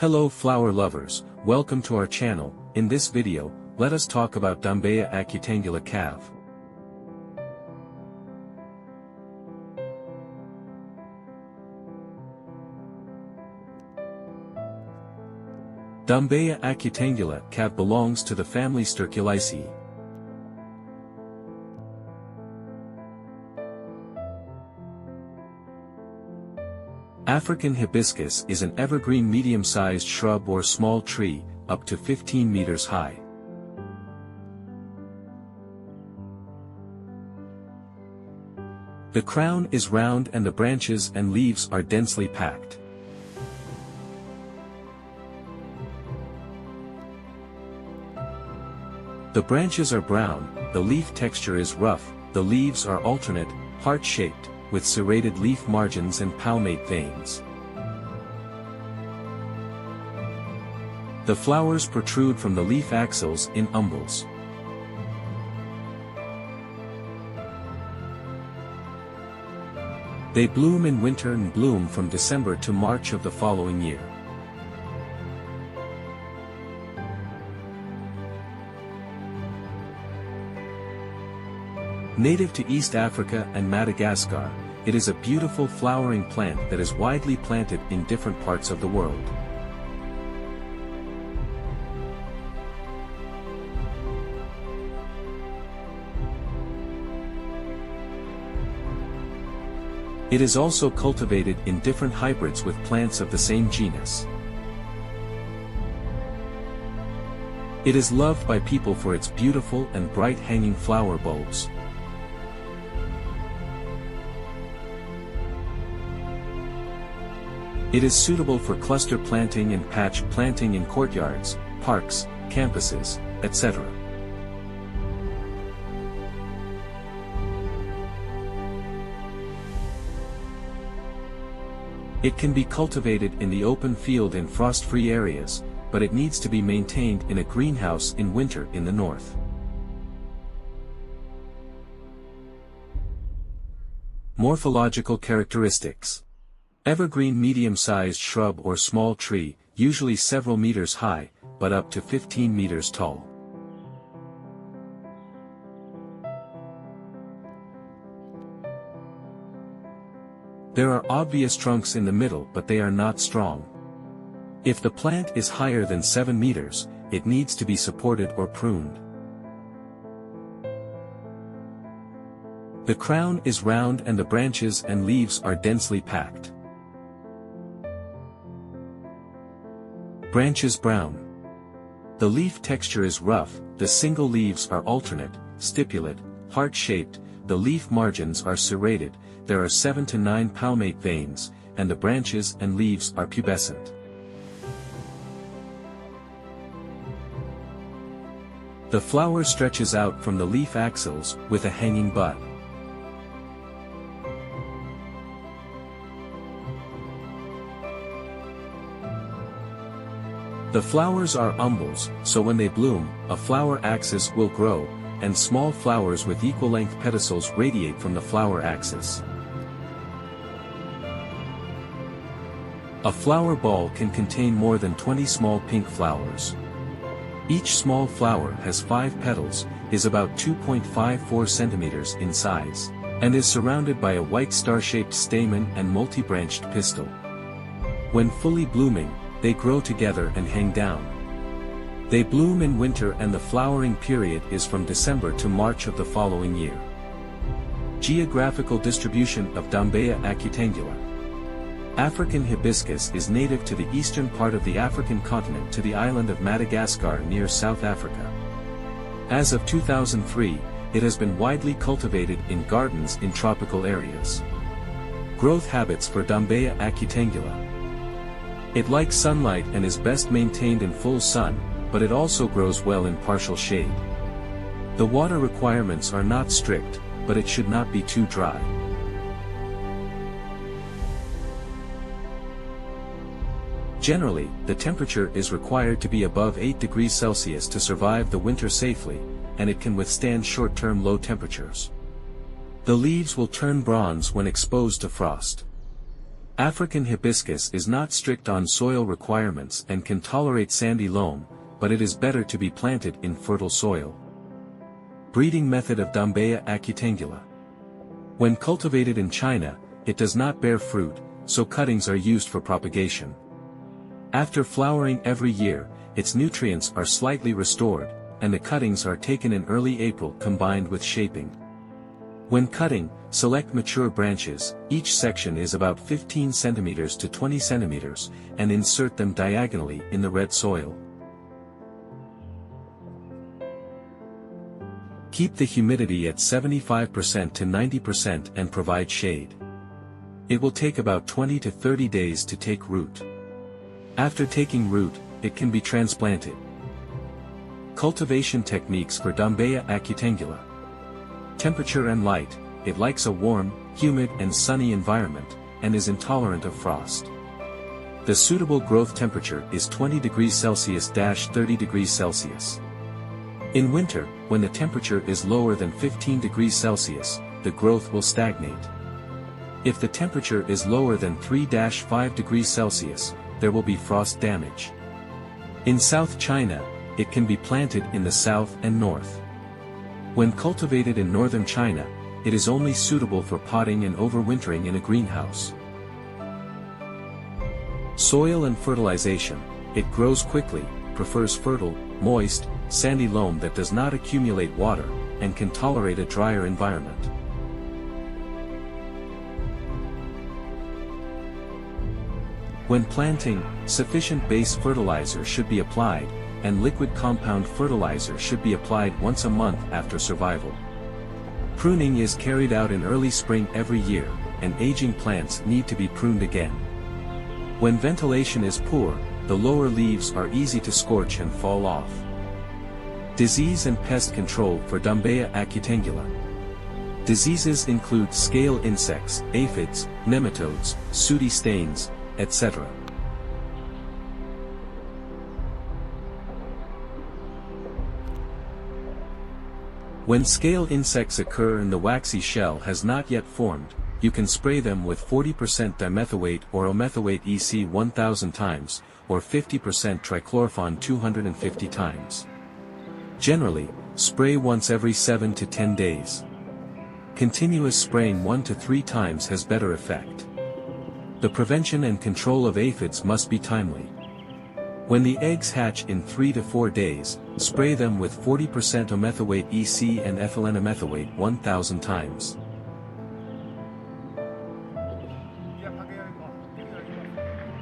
Hello flower lovers, welcome to our channel. In this video, let us talk about Dombeya acutangula cav. Dombeya acutangula cav belongs to the family Sterculiaceae. African hibiscus is an evergreen medium-sized shrub or small tree, up to 15 meters high. The crown is round and the branches and leaves are densely packed. The branches are brown, the leaf texture is rough, the leaves are alternate, heart-shaped, with serrated leaf margins and palmate veins. The flowers protrude from the leaf axils in umbels. They bloom in winter and bloom from December to March of the following year. Native to East Africa and Madagascar, it is a beautiful flowering plant that is widely planted in different parts of the world. It is also cultivated in different hybrids with plants of the same genus. It is loved by people for its beautiful and bright hanging flower bulbs. It is suitable for cluster planting and patch planting in courtyards, parks, campuses, etc. It can be cultivated in the open field in frost-free areas, but it needs to be maintained in a greenhouse in winter in the north. Morphological characteristics. Evergreen medium-sized shrub or small tree, usually several meters high, but up to 15 meters tall. There are obvious trunks in the middle but they are not strong. If the plant is higher than 7 meters, it needs to be supported or pruned. The crown is round and the branches and leaves are densely packed. Branches brown. The leaf texture is rough, the single leaves are alternate, stipulate, heart-shaped, the leaf margins are serrated, there are 7 to 9 palmate veins, and the branches and leaves are pubescent. The flower stretches out from the leaf axils, with a hanging bud. The flowers are umbels, so when they bloom, a flower axis will grow, and small flowers with equal-length pedicels radiate from the flower axis. A flower ball can contain more than 20 small pink flowers. Each small flower has 5 petals, is about 2.54 centimeters in size, and is surrounded by a white star-shaped stamen and multi-branched pistil. When fully blooming, they grow together and hang down. They bloom in winter and the flowering period is from December to March of the following year. Geographical distribution of Dombeya acutangula. African hibiscus is native to the eastern part of the African continent to the island of Madagascar near South Africa. As of 2003, it has been widely cultivated in gardens in tropical areas. Growth habits for Dombeya acutangula. It likes sunlight and is best maintained in full sun, but it also grows well in partial shade. The water requirements are not strict, but it should not be too dry. Generally, the temperature is required to be above 8 degrees Celsius to survive the winter safely, and it can withstand short-term low temperatures. The leaves will turn bronze when exposed to frost. African hibiscus is not strict on soil requirements and can tolerate sandy loam, but it is better to be planted in fertile soil. Breeding method of Dombeya acutangula. When cultivated in China, it does not bear fruit, so cuttings are used for propagation. After flowering every year, its nutrients are slightly restored, and the cuttings are taken in early April combined with shaping. When cutting, select mature branches, each section is about 15 cm to 20 cm, and insert them diagonally in the red soil. Keep the humidity at 75% to 90% and provide shade. It will take about 20 to 30 days to take root. After taking root, it can be transplanted. Cultivation techniques for Dombeya acutangula. Temperature and light. It likes a warm, humid and sunny environment, and is intolerant of frost. The suitable growth temperature is 20 degrees Celsius to 30 degrees Celsius. In winter, when the temperature is lower than 15 degrees Celsius, the growth will stagnate. If the temperature is lower than 3-5 degrees Celsius, there will be frost damage. In South China, it can be planted in the south and north. When cultivated in northern China, it is only suitable for potting and overwintering in a greenhouse. Soil and fertilization. It grows quickly, prefers fertile, moist, sandy loam that does not accumulate water, and can tolerate a drier environment. When planting, sufficient base fertilizer should be applied, and liquid compound fertilizer should be applied once a month after survival. Pruning is carried out in early spring every year, and aging plants need to be pruned again. When ventilation is poor, the lower leaves are easy to scorch and fall off. Disease and pest control for Dombeya acutangula. Diseases include scale insects, aphids, nematodes, sooty stains, etc. When scale insects occur and the waxy shell has not yet formed, you can spray them with 40% dimethoate or omethylate EC 1000 times, or 50% trichlorophon 250 times. Generally, spray once every 7 to 10 days. Continuous spraying 1 to 3 times has better effect. The prevention and control of aphids must be timely. When the eggs hatch in 3 to 4 days, spray them with 40% omethylate EC and ethylenomethylate 1000 times.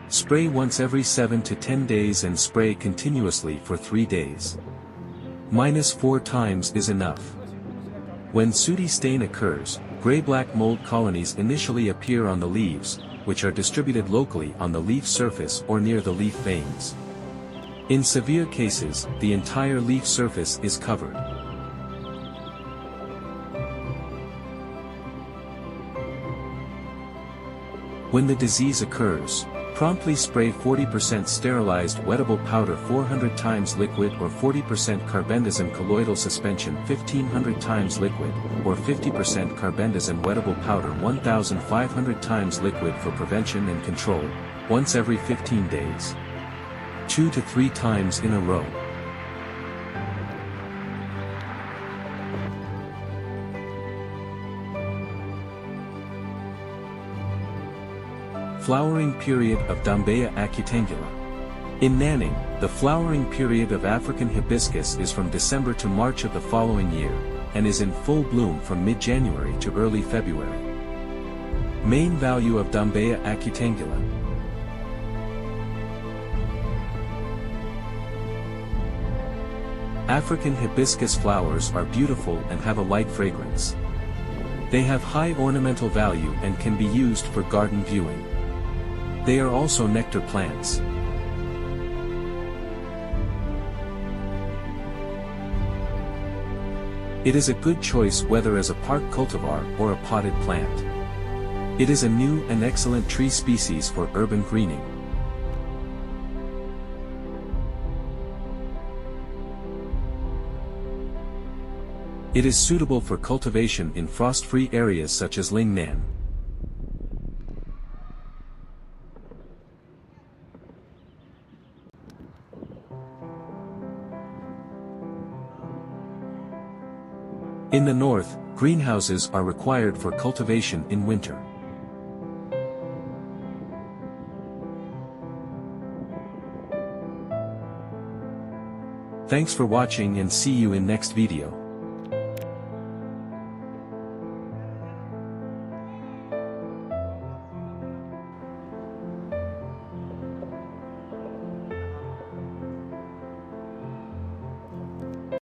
Spray once every 7 to 10 days and spray continuously for 3 days. -4 times is enough. When sooty stain occurs, gray-black mold colonies initially appear on the leaves, which are distributed locally on the leaf surface or near the leaf veins. In severe cases, the entire leaf surface is covered. When the disease occurs, promptly spray 40% sterilized wettable powder 400 times liquid or 40% carbendazim colloidal suspension 1500 times liquid, or 50% carbendazim wettable powder 1500 times liquid for prevention and control, once every 15 days. 2 to 3 times in a row. Flowering period of Dombeya acutangula. In Nanning, the flowering period of African hibiscus is from December to March of the following year, and is in full bloom from mid-January to early February. Main value of Dombeya acutangula. African hibiscus flowers are beautiful and have a light fragrance. They have high ornamental value and can be used for garden viewing. They are also nectar plants. It is a good choice whether as a park cultivar or a potted plant. It is a new and excellent tree species for urban greening. It is suitable for cultivation in frost-free areas such as Lingnan. In the north, greenhouses are required for cultivation in winter. Thanks for watching and see you in next video.